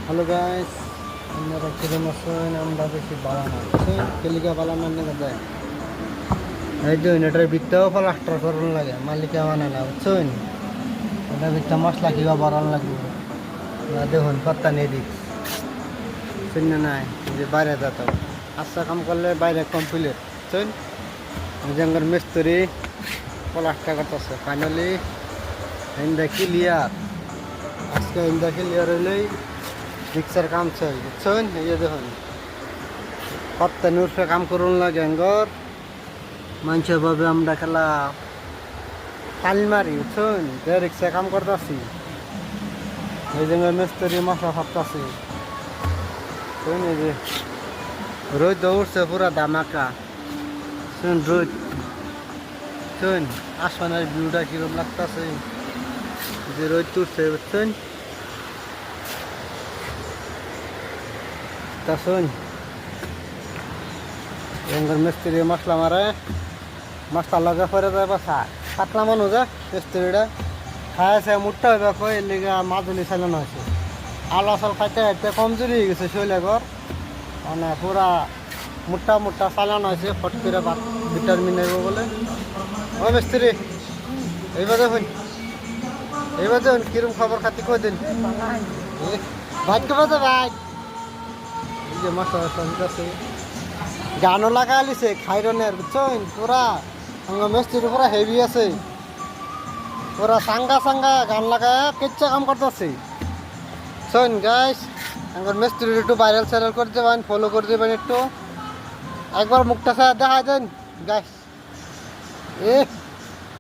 Hello guys, আমরা কিরম আছেন? আমরা বেশি বাড়ানো আছেন কেলিকা বাড়ানো না দেয় এই যে এটার ভিতরেও প্লাস্টার করুন লাগে মালিকা মানে না বুঝছেন। এটা ভিতরে মশলা কিবা বাড়ান লাগবে দেখুন পাত্তা নেই দিক শুন নাই যে বাইরে যেতাম আচ্ছা কাম করলে বাইরে কমপ্লিট বুঝছেন। জঙ্গল মিস্ত্রি প্লাস্টার করতেছে ফাইনালি ইন্দা ক্লিয়ার। আজকে ইন্দা ক্লিয়ার হলেই রিক্সার কাম চাই বুঝছেন। এই যে দেখুন কত নূরফে কাম করুন লাগে এঙ্গর মানুষের ভাবে আমরা খেলা পানি মারি বুঝছেন। যে রিক্সা কাম করতেছি এই যে মিস্ত্রি মশলা ভাবতেছি শুন। এই যে রোদ দৌড়ছে পুরা ধামাকা শুন রোদ শুন আসমানের ভিউটা কিরম লাগতেছে যে রোদ তুলছে বুঝছেন। তা শুন এঙ্গর মিস্ত্রি মশলা মারে মশলা লগে পরে যায় বাসা পাতলা মানুষ যা মিস্ত্রিটা খাইছে মুটটা হইবা কই লেগে মাজুলি চালানো হয়েছে আলো আসল খাইতে খাইতে কমজোরি হয়ে গেছে শৈলে ঘর মানে পুরা মুট্টা মুট্টা চালানো হয়েছে ফট করে ভিটামিন নেব বলে। ও মিস্ত্রি এইবার দেখুন এইবার দেখুন কিরম খবর খাতি কই দিন ভাই কে বাজে ভাই এই যে মশলা আছে গানও লাগা লিছে খাইরনের বুঝছেন পুরা মিস্ত্রি পুরা হেভি আছে পুরা সাঙ্গা সাঙ্গা গান লাগায় কেচ্ছা কাম করতেছে শোন গাইস। আমার মিস্ত্রি একটু ভাইরাল সাইরাল করে দেবেন ফলো করে দেবেন একটু একবার মুখটা দেখা দেন গাইস। এ